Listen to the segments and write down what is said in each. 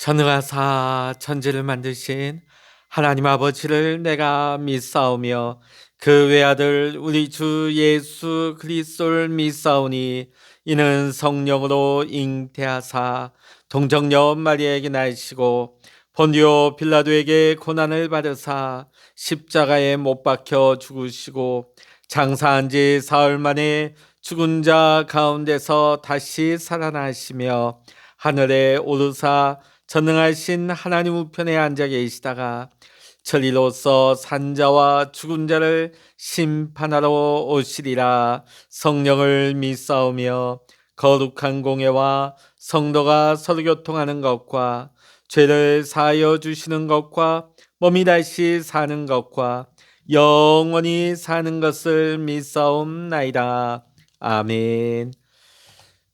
전능하사 천지를 만드신 하나님 아버지를 내가 믿사오며 그 외아들 우리 주 예수 그리스도를 믿사오니 이는 성령으로 잉태하사 동정녀 마리아에게 나시고 본디오 빌라도에게 고난을 받으사 십자가에 못 박혀 죽으시고 장사한 지 사흘 만에 죽은 자 가운데서 다시 살아나시며 하늘에 오르사 전능하신 하나님 우편에 앉아 계시다가 천리로서 산자와 죽은 자를 심판하러 오시리라. 성령을 믿사오며 거룩한 공예와 성도가 서로 교통하는 것과 죄를 사하여 주시는 것과 몸이 다시 사는 것과 영원히 사는 것을 믿사옵나이다. 아멘.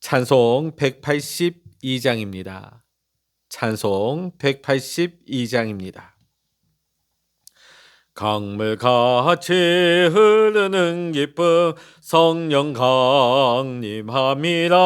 찬송 182장입니다. 찬송 182장입니다. 강물같이 흐르는 기쁨 성령 강림함이라.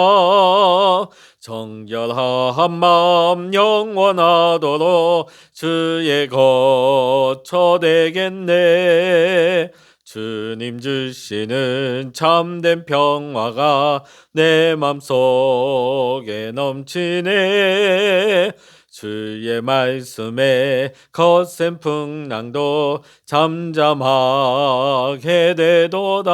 정결한 마음 영원하도록 주의 거처 되겠네. 주님 주시는 참된 평화가 내 맘속에 넘치네. 주의 말씀에 거센 풍랑도 잠잠하게 되도다.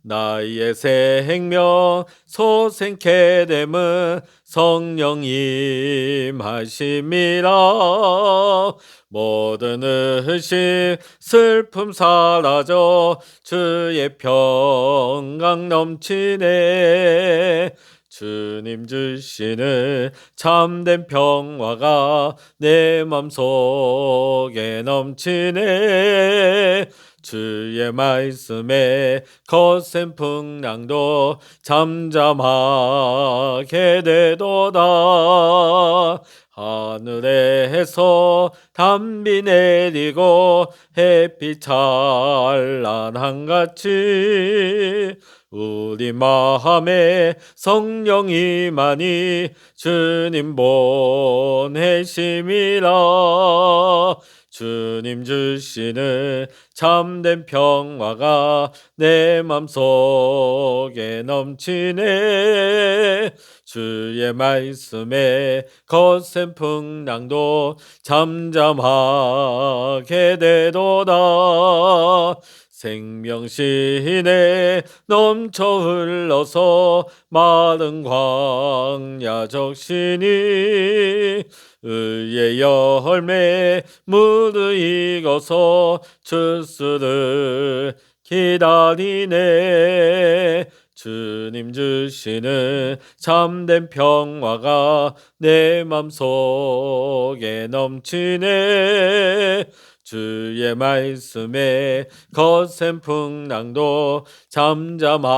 나의 생명 소생케 됨은 성령 임하심이라. 모든 의심 슬픔 사라져 주의 평강 넘치네. 주님 주시는 참된 평화가 내 맘속에 넘치네. 주의 말씀에 거센 풍랑도 잠잠하게 되도다. 하늘에서 담비 내리고 햇빛 찬란한 같이 우리 마음에 성령이 많이 주님 보내심이라. 주님 주시는 참된 평화가 내 맘속에 넘치네. 주의 말씀에 거센 풍랑도 잠잠하게 되도다. 생명신에 넘쳐 흘러서 마른 광야 적신이 의의 열매 무르익어서 주스를 기다리네. 주님 주시는 참된 평화가 내 맘속에 넘치네. 주의 말씀에 거센 풍랑도 잠잠하게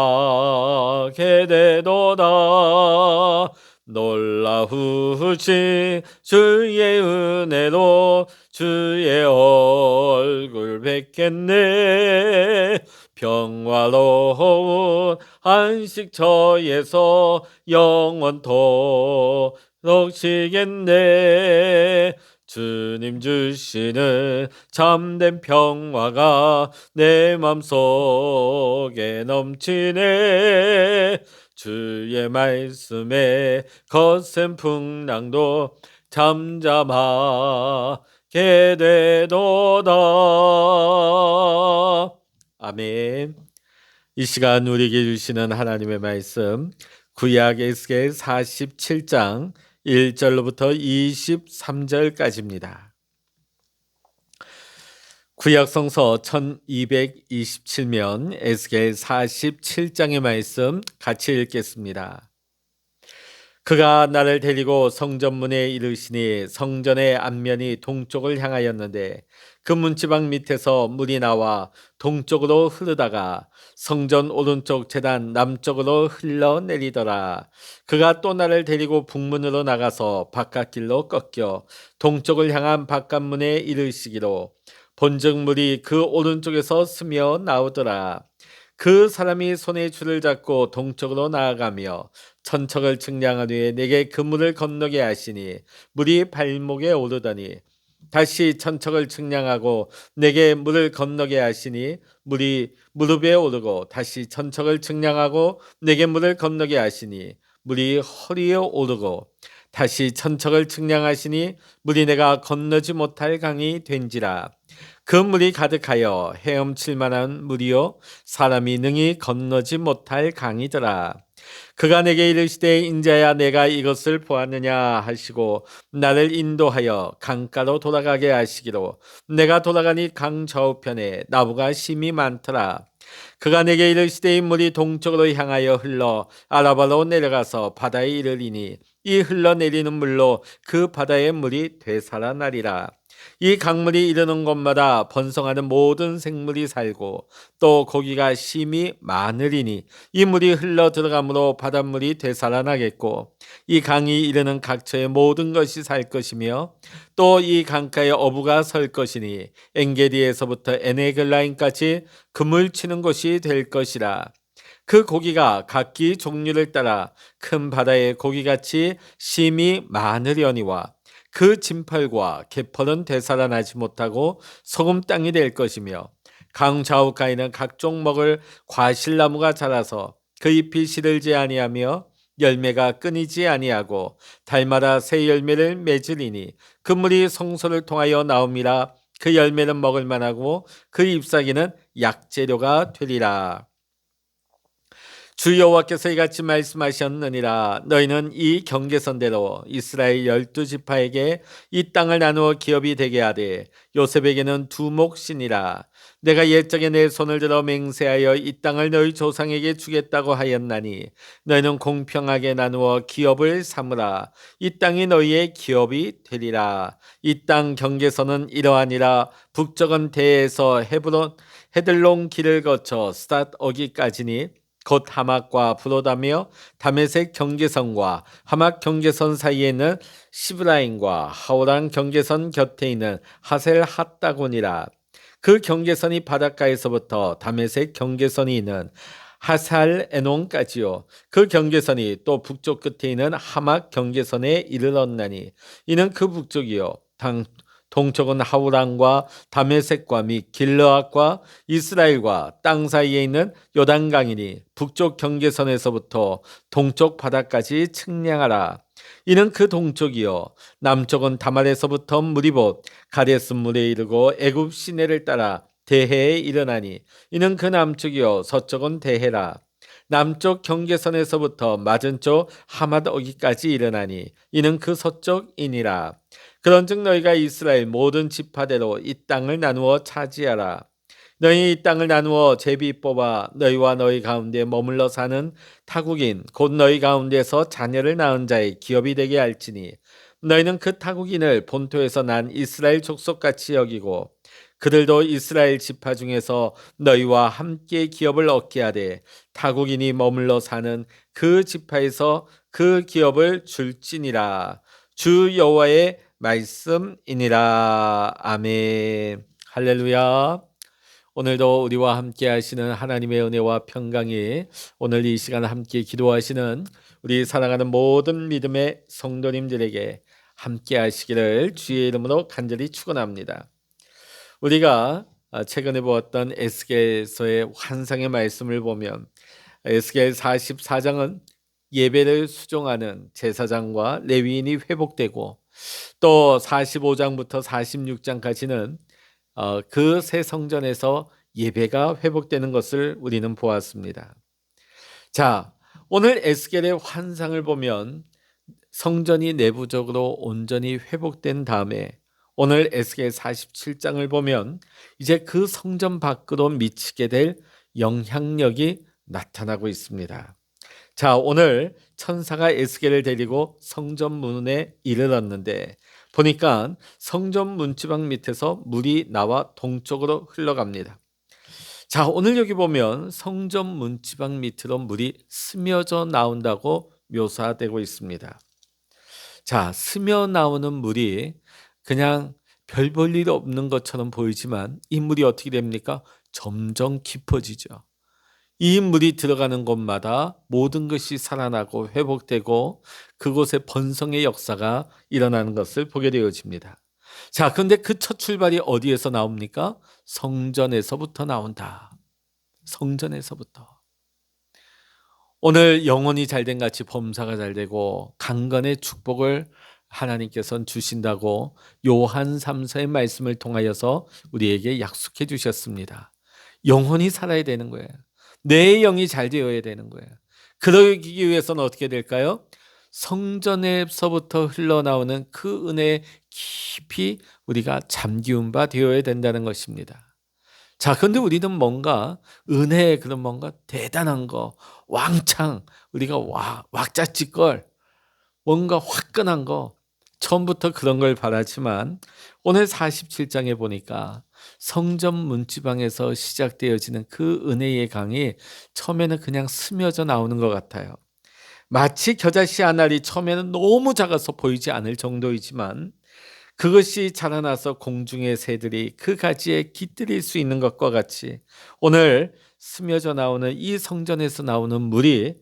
되도다. 놀라우신 주의 은혜로 주의 얼굴 뵙겠네. 평화로운 안식처에서 영원토록 쉬겠네. 주님 주시는 참된 평화가 내 맘속에 넘치네. 주의 말씀에 거센 풍랑도 잠잠하게 되도다. 아멘. 이 시간 우리에게 주시는 하나님의 말씀 구약 에스겔 47장 1절로부터 23절까지입니다. 구약성서 1227면 에스겔 47장의 말씀 같이 읽겠습니다. 그가 나를 데리고 성전문에 이르시니 성전의 앞면이 동쪽을 향하였는데 그 문지방 밑에서 물이 나와 동쪽으로 흐르다가 성전 오른쪽 제단 남쪽으로 흘러내리더라. 그가 또 나를 데리고 북문으로 나가서 바깥길로 꺾여 동쪽을 향한 바깥문에 이르시기로 본즉 물이 그 오른쪽에서 스며 나오더라. 그 사람이 손에 줄을 잡고 동쪽으로 나아가며 천척을 측량한 후에 내게 그 물을 건너게 하시니 물이 발목에 오르더니 다시 천척을 측량하고 내게 물을 건너게 하시니 물이 무릎에 오르고 다시 천척을 측량하고 내게 물을 건너게 하시니 물이 허리에 오르고 다시 천척을 측량하시니 물이 내가 건너지 못할 강이 된지라. 그 물이 가득하여 헤엄칠 만한 물이요 사람이 능히 건너지 못할 강이더라. 그가 내게 이르시되 인자야 내가 이것을 보았느냐 하시고 나를 인도하여 강가로 돌아가게 하시기로 내가 돌아가니 강 저우편에 나무가 심이 많더라. 그가 내게 이르시되 이 물이 동쪽으로 향하여 흘러 아라바로 내려가서 바다에 이르리니 이 흘러내리는 물로 그 바다의 물이 되살아나리라. 이 강물이 이르는 곳마다 번성하는 모든 생물이 살고 또 고기가 심히 많으리니 이 물이 흘러 들어가므로 바닷물이 되살아나겠고 이 강이 이르는 각처의 모든 것이 살 것이며 또 이 강가에 어부가 설 것이니 엔게디에서부터 에네글라인까지 그물 치는 곳이 될 것이라. 그 고기가 각기 종류를 따라 큰 바다의 고기같이 심히 많으려니와 그 진펄과 개펄은 되살아나지 못하고 소금 땅이 될 것이며 강 좌우가에는 각종 먹을 과실나무가 자라서 그 잎이 시들지 아니하며 열매가 끊이지 아니하고 달마다 새 열매를 맺으리니 그 물이 성소를 통하여 나옴이라. 그 열매는 먹을 만하고 그 잎사귀는 약재료가 되리라. 주 여호와께서 이같이 말씀하셨느니라. 너희는 이 경계선대로 이스라엘 12지파에게 이 땅을 나누어 기업이 되게 하되 요셉에게는 두 몫이니라. 내가 옛적에 내 손을 들어 맹세하여 이 땅을 너희 조상에게 주겠다고 하였나니 너희는 공평하게 나누어 기업을 삼으라. 이 땅이 너희의 기업이 되리라. 이 땅 경계선은 이러하니라. 북쪽은 대에서 헤들론 길을 거쳐 스닷 어기까지니 곧 하막과 브로다며 다메섹 경계선과 하막 경계선 사이에 있는 시브라임과 하오란 경계선 곁에 있는 하셀 핫다곤이라. 그 경계선이 바닷가에서부터 다메섹 경계선이 있는 하살 에논까지요. 그 경계선이 또 북쪽 끝에 있는 하막 경계선에 이르렀나니 이는 그 북쪽이요 동쪽은 하우란과 다메섹과 및 길르앗과 이스라엘과 땅 사이에 있는 요단강이니 북쪽 경계선에서부터 동쪽 바다까지 측량하라. 이는 그 동쪽이요 남쪽은 다말에서부터 물이 봇 가데스 물에 이르고 애굽 시내를 따라 대해에 일어나니 이는 그 남쪽이요 서쪽은 대해라. 남쪽 경계선에서부터 맞은쪽 하맛 어기까지 일어나니 이는 그 서쪽이니라. 그런즉 너희가 이스라엘 모든 지파대로 이 땅을 나누어 차지하라. 너희 이 땅을 나누어 제비 뽑아 너희와 너희 가운데 머물러 사는 타국인 곧 너희 가운데서 자녀를 낳은 자의 기업이 되게 할지니 너희는 그 타국인을 본토에서 난 이스라엘 족속같이 여기고 그들도 이스라엘 지파 중에서 너희와 함께 기업을 얻게 하되 타국인이 머물러 사는 그 지파에서 그 기업을 줄지니라. 주 여호와의 말씀이니라. 아멘. 할렐루야. 오늘도 우리와 함께 하시는 하나님의 은혜와 평강이 오늘 이 시간 함께 기도하시는 우리 사랑하는 모든 믿음의 성도님들에게 함께 하시기를 주의 이름으로 간절히 축원합니다. 우리가 최근에 보았던 에스겔서의 환상의 말씀을 보면 에스겔 44장은 예배를 수종하는 제사장과 레위인이 회복되고 또 45장부터 46장까지는 그 새 성전에서 예배가 회복되는 것을 우리는 보았습니다. 자, 오늘 에스겔의 환상을 보면 성전이 내부적으로 온전히 회복된 다음에 오늘 에스겔 47장을 보면 이제 그 성전 밖으로 미치게 될 영향력이 나타나고 있습니다. 자, 오늘 천사가 에스겔을 데리고 성전 문에 이르렀는데 보니까 성전 문지방 밑에서 물이 나와 동쪽으로 흘러갑니다. 자, 오늘 여기 보면 성전 문지방 밑으로 물이 스며져 나온다고 묘사되고 있습니다. 자, 스며 나오는 물이 그냥 별 볼 일 없는 것처럼 보이지만 이 물이 어떻게 됩니까? 점점 깊어지죠. 이 물이 들어가는 곳마다 모든 것이 살아나고 회복되고 그곳에 번성의 역사가 일어나는 것을 보게 되어집니다. 자, 그런데 그 첫 출발이 어디에서 나옵니까? 성전에서부터 나온다. 성전에서부터. 오늘 영혼이 잘된 같이 범사가 잘되고 강건의 축복을 하나님께서는 주신다고 요한 3서의 말씀을 통하여서 우리에게 약속해 주셨습니다. 영혼이 살아야 되는 거예요. 내 영이 잘 되어야 되는 거예요. 그러기 위해서는 어떻게 될까요? 성전에서부터 흘러나오는 그 은혜에 깊이 우리가 잠기운 바 되어야 된다는 것입니다. 자, 그런데 우리는 뭔가 은혜의 그런 뭔가 대단한 거, 왕창 우리가 왁자지껄 뭔가 화끈한 거 처음부터 그런 걸 바라지만 오늘 47장에 보니까 성전 문지방에서 시작되어지는 그 은혜의 강이 처음에는 그냥 스며져 나오는 것 같아요. 마치 겨자씨 한 알이 처음에는 너무 작아서 보이지 않을 정도이지만 그것이 자라나서 공중의 새들이 그 가지에 깃들일 수 있는 것과 같이 오늘 스며져 나오는 이 성전에서 나오는 물이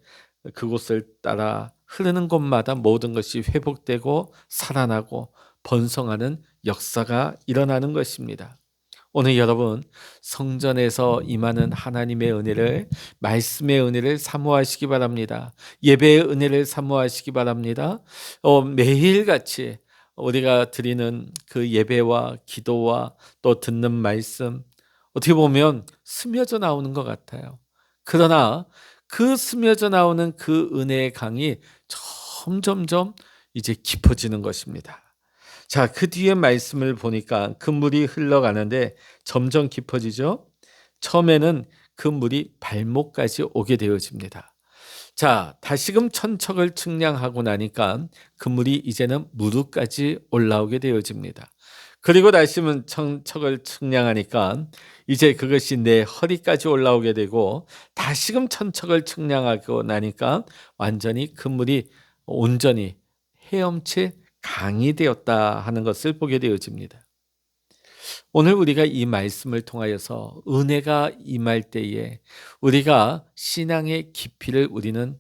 그곳을 따라 흐르는 곳마다 모든 것이 회복되고 살아나고 번성하는 역사가 일어나는 것입니다. 오늘 여러분 성전에서 임하는 하나님의 은혜를, 말씀의 은혜를 사모하시기 바랍니다. 예배의 은혜를 사모하시기 바랍니다. 매일같이 우리가 드리는 그 예배와 기도와 또 듣는 말씀 어떻게 보면 스며져 나오는 것 같아요. 그러나 그 스며져 나오는 그 은혜의 강이 점점점 이제 깊어지는 것입니다. 자, 그 뒤에 말씀을 보니까 그 물이 흘러가는데 점점 깊어지죠. 처음에는 그 물이 발목까지 오게 되어집니다. 자, 다시금 천척을 측량하고 나니까 그 물이 이제는 무릎까지 올라오게 되어집니다. 그리고 다시금 천척을 측량하니까 이제 그것이 내 허리까지 올라오게 되고 다시금 천척을 측량하고 나니까 완전히 그 물이 온전히 헤엄칠 강이 되었다 하는 것을 보게 되어집니다. 오늘 우리가 이 말씀을 통하여서 은혜가 임할 때에 우리가 신앙의 깊이를 우리는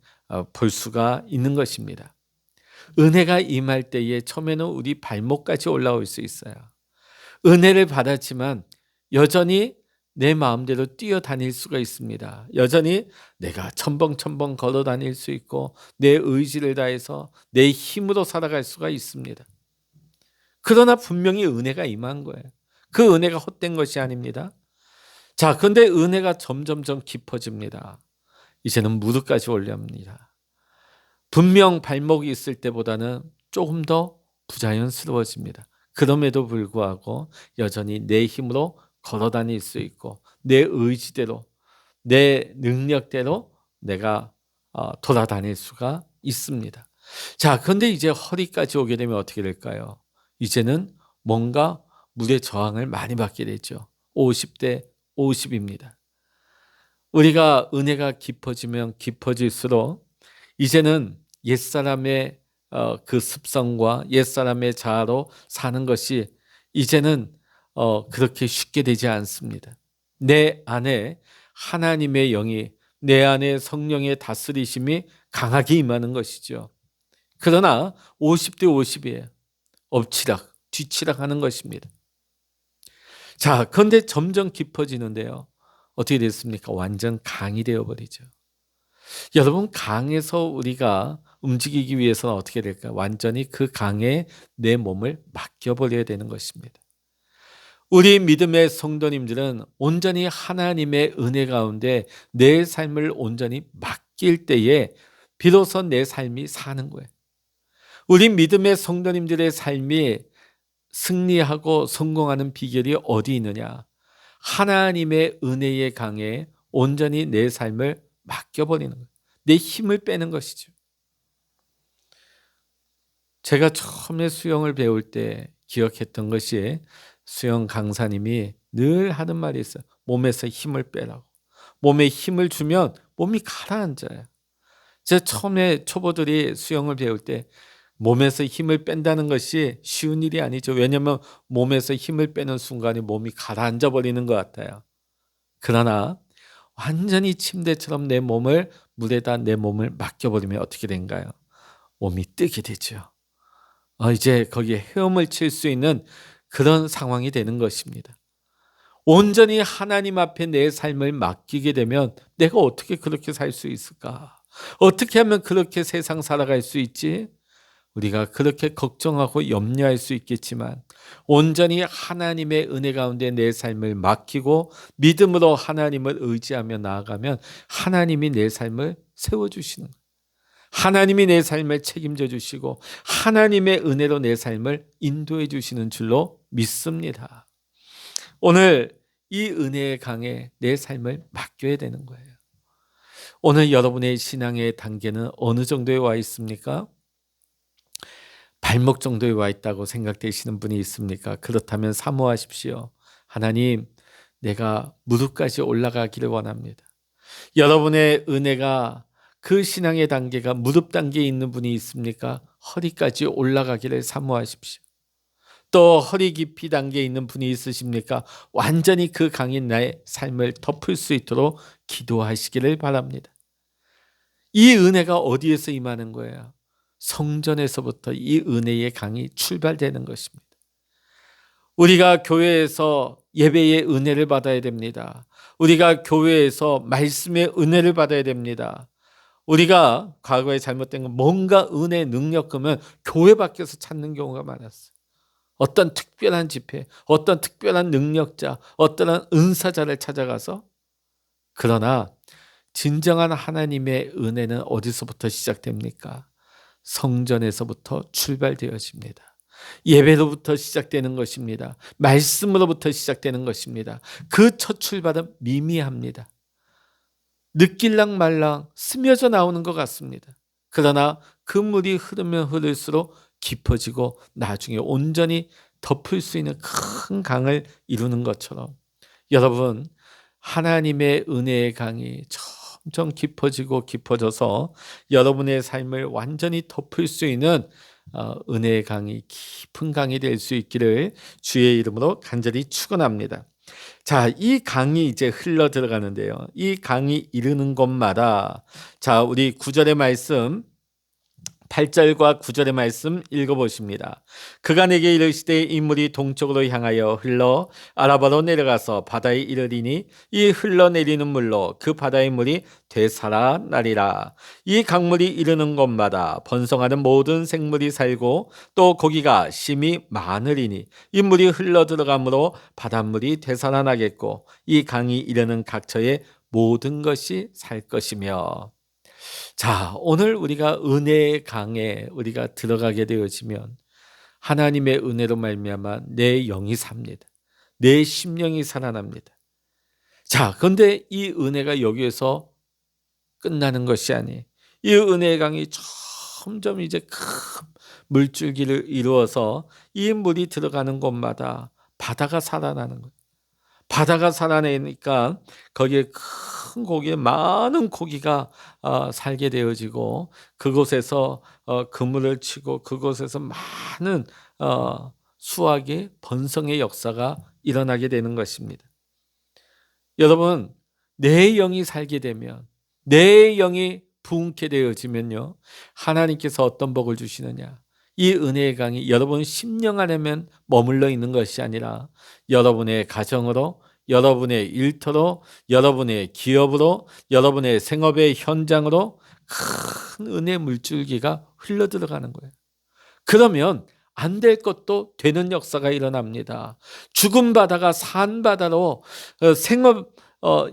볼 수가 있는 것입니다. 은혜가 임할 때에 처음에는 우리 발목까지 올라올 수 있어요. 은혜를 받았지만 여전히 내 마음대로 뛰어다닐 수가 있습니다. 여전히 내가 첨벙첨벙 걸어 다닐 수 있고 내 의지를 다해서 내 힘으로 살아갈 수가 있습니다. 그러나 분명히 은혜가 임한 거예요. 그 은혜가 헛된 것이 아닙니다. 자, 그런데 은혜가 점점점 깊어집니다. 이제는 무릎까지 올려옵니다. 분명 발목이 있을 때보다는 조금 더 부자연스러워집니다. 그럼에도 불구하고 여전히 내 힘으로 걸어 다닐 수 있고 내 의지대로 내 능력대로 내가 돌아다닐 수가 있습니다. 자, 그런데 이제 허리까지 오게 되면 어떻게 될까요? 이제는 뭔가 물의 저항을 많이 받게 되죠. 50대 50입니다. 우리가 은혜가 깊어지면 깊어질수록 이제는 옛사람의 그 습성과 옛사람의 자아로 사는 것이 이제는 그렇게 쉽게 되지 않습니다. 내 안에 하나님의 영이, 내 안에 성령의 다스리심이 강하게 임하는 것이죠. 그러나 50대 50이에요. 엎치락 뒤치락 하는 것입니다. 자, 그런데 점점 깊어지는데요. 어떻게 됐습니까? 완전 강이 되어버리죠. 여러분, 강에서 우리가 움직이기 위해서는 어떻게 될까요? 완전히 그 강에 내 몸을 맡겨버려야 되는 것입니다. 우리 믿음의 성도님들은 온전히 하나님의 은혜 가운데 내 삶을 온전히 맡길 때에 비로소 내 삶이 사는 거예요. 우리 믿음의 성도님들의 삶이 승리하고 성공하는 비결이 어디 있느냐? 하나님의 은혜의 강에 온전히 내 삶을 맡겨버리는 거예요. 내 힘을 빼는 것이죠. 제가 처음에 수영을 배울 때 기억했던 것이 수영 강사님이 늘 하는 말이 있어요. 몸에서 힘을 빼라고. 몸에 힘을 주면 몸이 가라앉아요. 제가 처음에 초보들이 수영을 배울 때 몸에서 힘을 뺀다는 것이 쉬운 일이 아니죠. 왜냐하면 몸에서 힘을 빼는 순간에 몸이 가라앉아 버리는 것 같아요. 그러나 완전히 침대처럼 내 몸을 물에다 내 몸을 맡겨버리면 어떻게 된가요? 몸이 뜨게 되죠. 이제 거기에 헤엄을 칠 수 있는 그런 상황이 되는 것입니다. 온전히 하나님 앞에 내 삶을 맡기게 되면 내가 어떻게 그렇게 살 수 있을까? 어떻게 하면 그렇게 세상 살아갈 수 있지? 우리가 그렇게 걱정하고 염려할 수 있겠지만 온전히 하나님의 은혜 가운데 내 삶을 맡기고 믿음으로 하나님을 의지하며 나아가면 하나님이 내 삶을 세워주시는 거예요. 하나님이 내 삶을 책임져 주시고 하나님의 은혜로 내 삶을 인도해 주시는 줄로 믿습니다. 오늘 이 은혜의 강에 내 삶을 맡겨야 되는 거예요. 오늘 여러분의 신앙의 단계는 어느 정도에 와 있습니까? 발목 정도에 와 있다고 생각되시는 분이 있습니까? 그렇다면 사모하십시오. 하나님, 내가 무릎까지 올라가기를 원합니다. 여러분의 은혜가 그 신앙의 단계가 무릎 단계에 있는 분이 있습니까? 허리까지 올라가기를 사모하십시오. 또 허리 깊이 단계에 있는 분이 있으십니까? 완전히 그 강인 나의 삶을 덮을 수 있도록 기도하시기를 바랍니다. 이 은혜가 어디에서 임하는 거예요? 성전에서부터 이 은혜의 강이 출발되는 것입니다. 우리가 교회에서 예배의 은혜를 받아야 됩니다. 우리가 교회에서 말씀의 은혜를 받아야 됩니다. 우리가 과거에 잘못된 건 뭔가 은혜 능력 그러면 교회 밖에서 찾는 경우가 많았어요. 어떤 특별한 집회, 어떤 특별한 능력자, 어떤 은사자를 찾아가서. 그러나 진정한 하나님의 은혜는 어디서부터 시작됩니까? 성전에서부터 출발되어집니다. 예배로부터 시작되는 것입니다. 말씀으로부터 시작되는 것입니다. 그 첫 출발은 미미합니다. 느낄랑 말랑 스며져 나오는 것 같습니다. 그러나 그 물이 흐르면 흐를수록 깊어지고 나중에 온전히 덮을 수 있는 큰 강을 이루는 것처럼 여러분, 하나님의 은혜의 강이 점점 깊어지고 깊어져서 여러분의 삶을 완전히 덮을 수 있는 은혜의 강이 깊은 강이 될 수 있기를 주의 이름으로 간절히 축원합니다. 자, 이 강이 이제 흘러 들어가는데요. 이 강이 이르는 곳마다 자, 우리 9절의 말씀 8절과 9절의 말씀 읽어보십니다. 그가 내게 이르시되 이 물이 동쪽으로 향하여 흘러 아라바로 내려가서 바다에 이르리니 이 흘러내리는 물로 그 바다의 물이 되살아나리라. 이 강물이 이르는 곳마다 번성하는 모든 생물이 살고 또 고기가 심히 많으리니 이 물이 흘러 들어가므로 바닷물이 되살아나겠고 이 강이 이르는 각처에 모든 것이 살 것이며. 자, 오늘 우리가 은혜의 강에 우리가 들어가게 되어지면 하나님의 은혜로 말미암아 내 영이 삽니다. 내 심령이 살아납니다. 자, 그런데 이 은혜가 여기에서 끝나는 것이 아니에요. 이 은혜의 강이 점점 이제 큰 물줄기를 이루어서 이 물이 들어가는 곳마다 바다가 살아나는 거예요. 바다가 살아내니까 거기에 큰 고기에 많은 고기가 살게 되어지고 그곳에서 그물을 치고 그곳에서 많은 수확의 번성의 역사가 일어나게 되는 것입니다. 여러분, 내 영이 살게 되면 내 영이 부흥케 되어지면요 하나님께서 어떤 복을 주시느냐, 이 은혜의 강이 여러분 심령 안에만 머물러 있는 것이 아니라 여러분의 가정으로, 여러분의 일터로, 여러분의 기업으로, 여러분의 생업의 현장으로 큰 은혜 물줄기가 흘러들어가는 거예요. 그러면 안 될 것도 되는 역사가 일어납니다. 죽은 바다가 산 바다로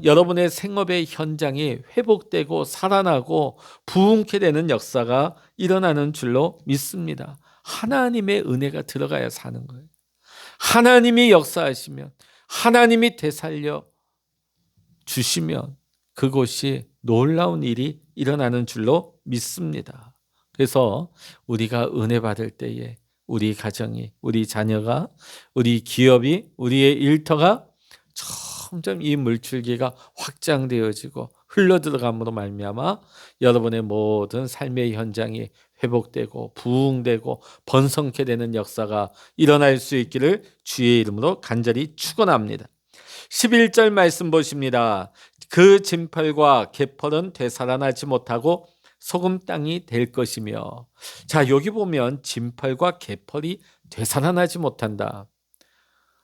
여러분의 생업의 현장이 회복되고 살아나고 부흥케 되는 역사가 일어나는 줄로 믿습니다. 하나님의 은혜가 들어가야 사는 거예요. 하나님이 역사하시면, 하나님이 되살려 주시면 그곳이 놀라운 일이 일어나는 줄로 믿습니다. 그래서 우리가 은혜 받을 때에 우리 가정이, 우리 자녀가, 우리 기업이, 우리의 일터가 점점 이 물줄기가 확장되어지고 흘러들어감으로 말미암아 여러분의 모든 삶의 현장이 회복되고 부흥되고 번성케 되는 역사가 일어날 수 있기를 주의 이름으로 간절히 축원합니다. 11절 말씀 보십니다. 그 진펄과 개펄은 되살아나지 못하고 소금 땅이 될 것이며. 자, 여기 보면 진펄과 개펄이 되살아나지 못한다.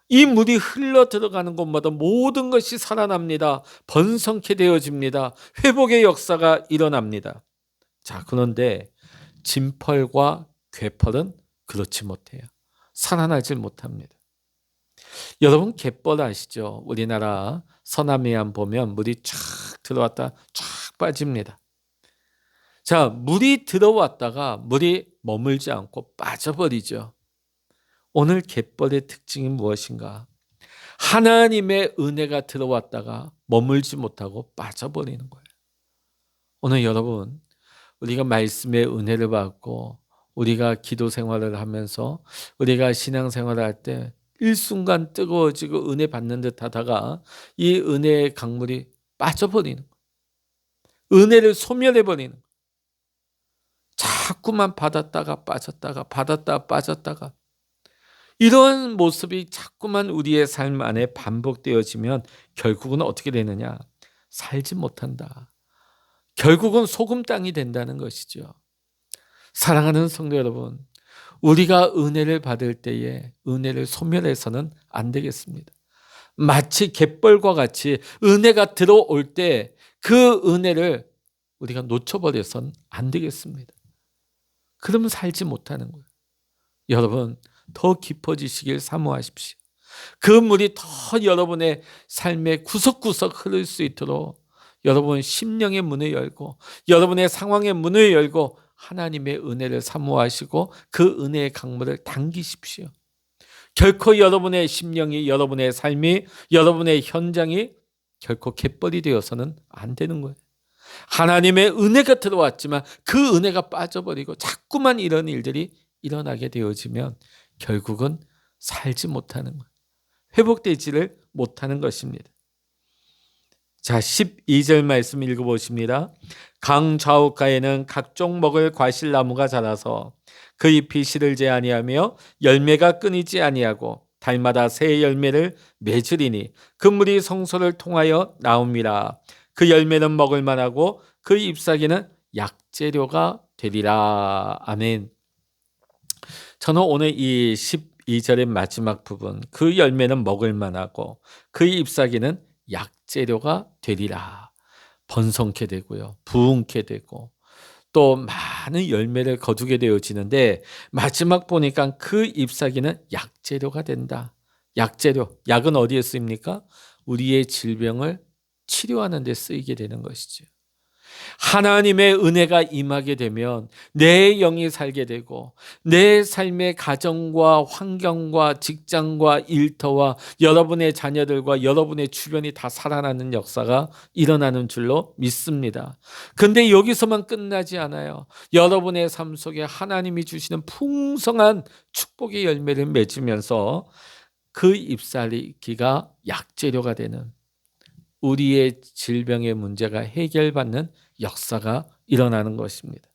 이 물이 흘러 들어가는 곳마다 모든 것이 살아납니다. 번성케 되어집니다. 회복의 역사가 일어납니다. 자, 그런데 진펄과 괴펄은 그렇지 못해요. 살아나질 못합니다. 여러분, 갯벌 아시죠? 우리나라 서남해안 보면 물이 쫙 들어왔다 쫙 빠집니다. 자, 물이 들어왔다가 물이 머물지 않고 빠져버리죠. 오늘 갯벌의 특징이 무엇인가? 하나님의 은혜가 들어왔다가 머물지 못하고 빠져버리는 거예요. 오늘 여러분, 우리가 말씀의 은혜를 받고 우리가 기도 생활을 하면서 우리가 신앙 생활을 할 때 일순간 뜨거워지고 은혜 받는 듯 하다가 이 은혜의 강물이 빠져버리는 거예요. 은혜를 소멸해버리는 거예요. 자꾸만 받았다가 빠졌다가 받았다가 빠졌다가 이런 모습이 자꾸만 우리의 삶 안에 반복되어지면 결국은 어떻게 되느냐? 살지 못한다. 결국은 소금 땅이 된다는 것이죠. 사랑하는 성도 여러분, 우리가 은혜를 받을 때에 은혜를 소멸해서는 안 되겠습니다. 마치 갯벌과 같이 은혜가 들어올 때 그 은혜를 우리가 놓쳐버려서는 안 되겠습니다. 그러면 살지 못하는 거예요. 여러분, 더 깊어지시길 사모하십시오. 그 물이 더 여러분의 삶의 구석구석 흐를 수 있도록 여러분 심령의 문을 열고 여러분의 상황의 문을 열고 하나님의 은혜를 사모하시고 그 은혜의 강물을 당기십시오. 결코 여러분의 심령이, 여러분의 삶이, 여러분의 현장이 결코 갯벌이 되어서는 안 되는 거예요. 하나님의 은혜가 들어왔지만 그 은혜가 빠져버리고 자꾸만 이런 일들이 일어나게 되어지면 결국은 살지 못하는 거예요. 회복되지를 못하는 것입니다. 자, 12절 말씀 읽어보십니다. 강 좌우가에는 각종 먹을 과실나무가 자라서 그 잎이 시들지 아니하며 열매가 끊이지 아니하고 달마다 새 열매를 맺으리니 그 물이 성소를 통하여 나옵니다. 그 열매는 먹을 만하고 그 잎사귀는 약재료가 되리라. 아멘. 저는 오늘 이 12절의 마지막 부분, 그 열매는 먹을 만하고 그 잎사귀는 약재료가 되리라. 번성케 되고요, 부흥케 되고 또 많은 열매를 거두게 되어지는데 마지막 보니까 그 잎사귀는 약재료가 된다. 약재료, 약은 어디에 쓰입니까? 우리의 질병을 치료하는 데 쓰이게 되는 것이죠. 하나님의 은혜가 임하게 되면 내 영이 살게 되고 내 삶의 가정과 환경과 직장과 일터와 여러분의 자녀들과 여러분의 주변이 다 살아나는 역사가 일어나는 줄로 믿습니다. 근데 여기서만 끝나지 않아요. 여러분의 삶 속에 하나님이 주시는 풍성한 축복의 열매를 맺으면서 그 잎사귀가 약재료가 되는, 우리의 질병의 문제가 해결받는 역사가 일어나는 것입니다.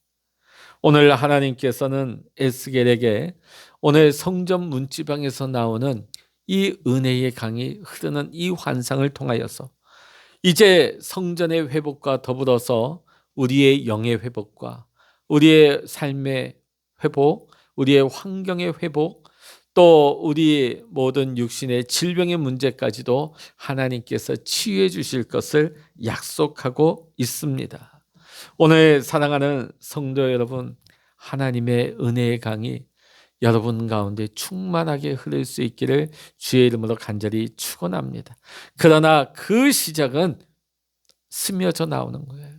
오늘 하나님께서는 에스겔에게 오늘 성전 문지방에서 나오는 이 은혜의 강이 흐르는 이 환상을 통하여서 이제 성전의 회복과 더불어서 우리의 영의 회복과 우리의 삶의 회복, 우리의 환경의 회복, 또 우리 모든 육신의 질병의 문제까지도 하나님께서 치유해 주실 것을 약속하고 있습니다. 오늘 사랑하는 성도 여러분, 하나님의 은혜의 강이 여러분 가운데 충만하게 흐를 수 있기를 주의 이름으로 간절히 축원합니다. 그러나 그 시작은 스며져 나오는 거예요.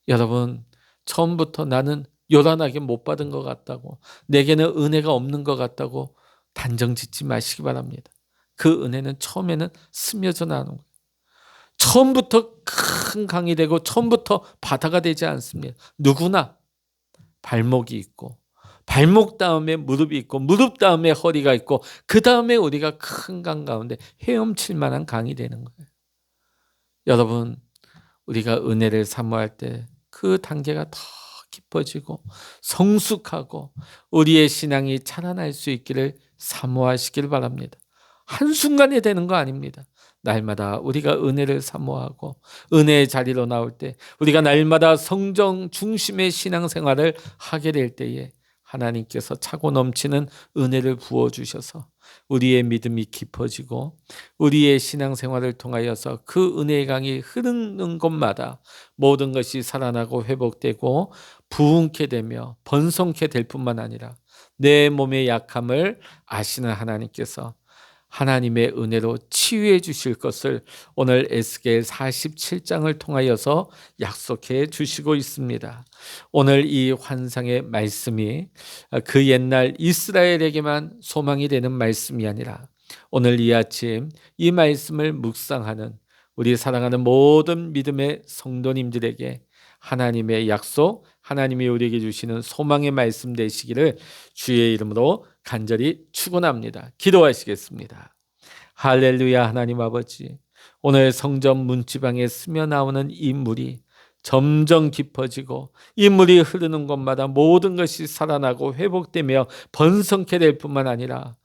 여러분, 처음부터 나는 요란하게 못 받은 것 같다고, 내게는 은혜가 없는 것 같다고 단정 짓지 마시기 바랍니다. 그 은혜는 처음에는 스며져 나오는 거예요. 처음부터 큰 강이 되고 처음부터 바다가 되지 않습니다. 누구나 발목이 있고 발목 다음에 무릎이 있고 무릎 다음에 허리가 있고 그 다음에 우리가 큰 강 가운데 헤엄칠 만한 강이 되는 거예요. 여러분, 우리가 은혜를 사모할 때 그 단계가 더 깊어지고 성숙하고 우리의 신앙이 자라날 수 있기를 사모하시길 바랍니다. 한순간에 되는 거 아닙니다. 날마다 우리가 은혜를 사모하고 은혜의 자리로 나올 때, 우리가 날마다 성령 중심의 신앙생활을 하게 될 때에 하나님께서 차고 넘치는 은혜를 부어주셔서 우리의 믿음이 깊어지고 우리의 신앙생활을 통하여서 그 은혜의 강이 흐르는 곳마다 모든 것이 살아나고 회복되고 부흥케 되며 번성케 될 뿐만 아니라 내 몸의 약함을 아시는 하나님께서 하나님의 은혜로 치유해 주실 것을 오늘 에스겔 47장을 통하여서 약속해 주시고 있습니다. 오늘 이 환상의 말씀이 그 옛날 이스라엘에게만 소망이 되는 말씀이 아니라 오늘 이 아침 이 말씀을 묵상하는 우리 사랑하는 모든 믿음의 성도님들에게 하나님의 약속, 하나님이 우리에게 주시는 소망의 말씀 되시기를 주의 이름으로 간절히 축원합니다. 기도하시겠습니다. 할렐루야. 하나님 아버지, 오늘 성전 문지방에 스며 나오는 이 물이 점점 깊어지고 이 물이 흐르는 곳마다 모든 것이 살아나고 회복되며 번성케 될 뿐만 아니라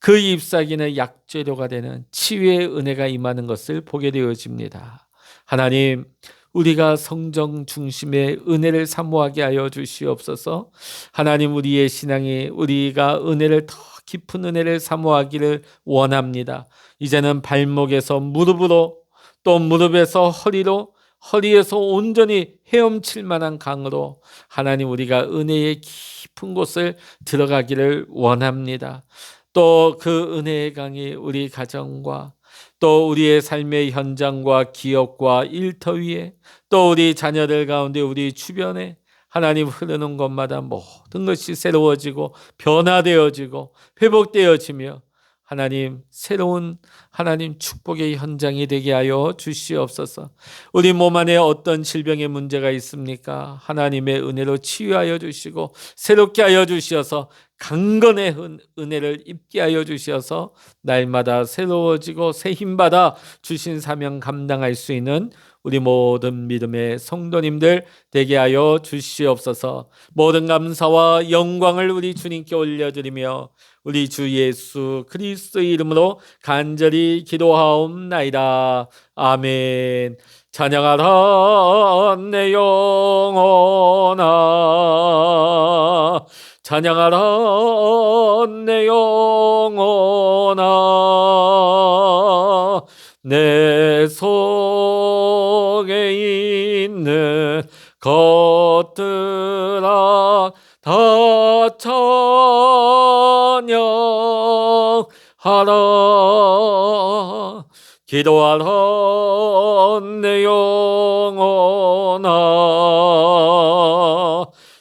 그 잎사귀는 약재료가 되는 치유의 은혜가 임하는 것을 보게 되어집니다. 하나님, 우리가 성정 중심의 은혜를 사모하게 하여 주시옵소서. 하나님, 우리의 신앙이 우리가 은혜를 더 깊은 은혜를 사모하기를 원합니다. 이제는 발목에서 무릎으로, 또 무릎에서 허리로, 허리에서 온전히 헤엄칠 만한 강으로 하나님, 우리가 은혜의 깊은 곳을 들어가기를 원합니다. 또 그 은혜의 강이 우리 가정과 또 우리의 삶의 현장과 기업과 일터 위에, 또 우리 자녀들 가운데 우리 주변에 하나님 흐르는 것마다 모든 것이 새로워지고 변화되어지고 회복되어지며 하나님 새로운 하나님 축복의 현장이 되게 하여 주시옵소서. 우리 몸 안에 어떤 질병의 문제가 있습니까? 하나님의 은혜로 치유하여 주시고 새롭게 하여 주셔서 강건의 은혜를 입게 하여 주셔서 날마다 새로워지고 새 힘받아 주신 사명 감당할 수 있는 우리 모든 믿음의 성도님들 되게 하여 주시옵소서. 모든 감사와 영광을 우리 주님께 올려드리며 우리 주 예수 그리스도의 이름으로 간절히 기도하옵나이다. 아멘. 찬양하라 내 영혼아, 찬양하라 내 영혼아, 내 속에 있는 것들아 다 찬양하라. 기도하라 내 영혼아,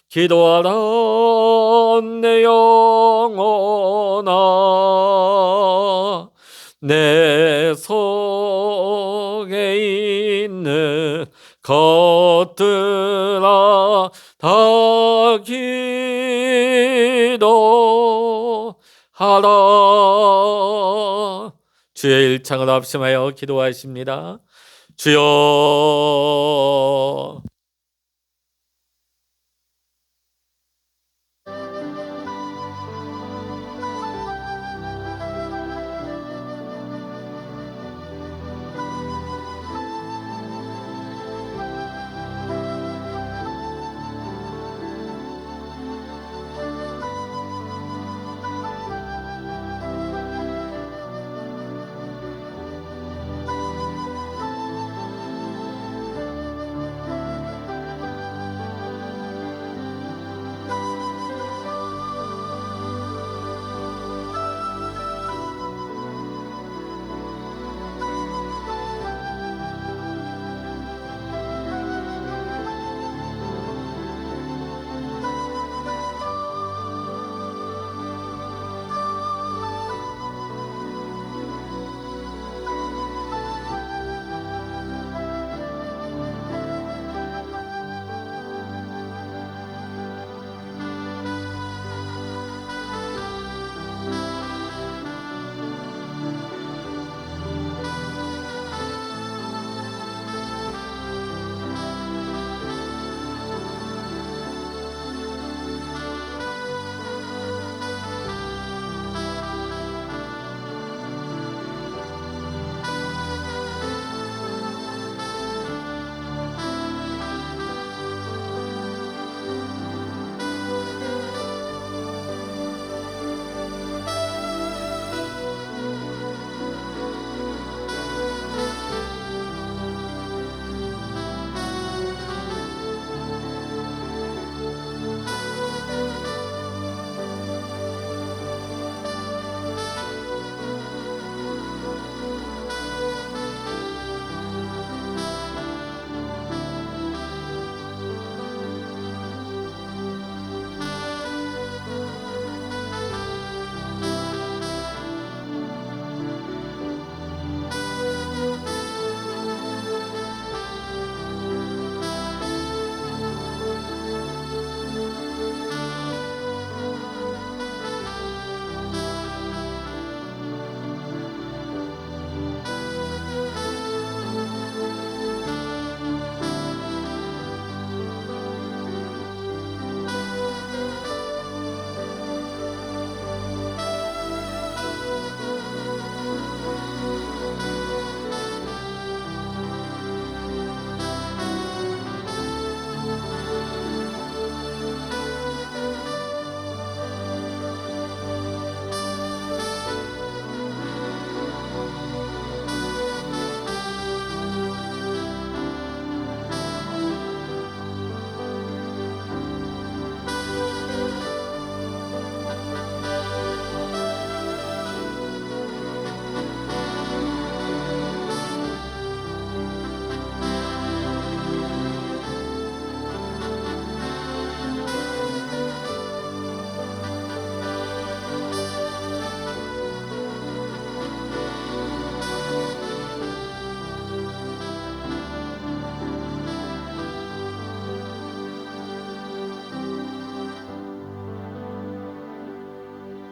기도하라 내 영혼아, 내 속에 있는 것들아 다 기도하라. 주의 일창을 합심하여 기도하십니다. 주여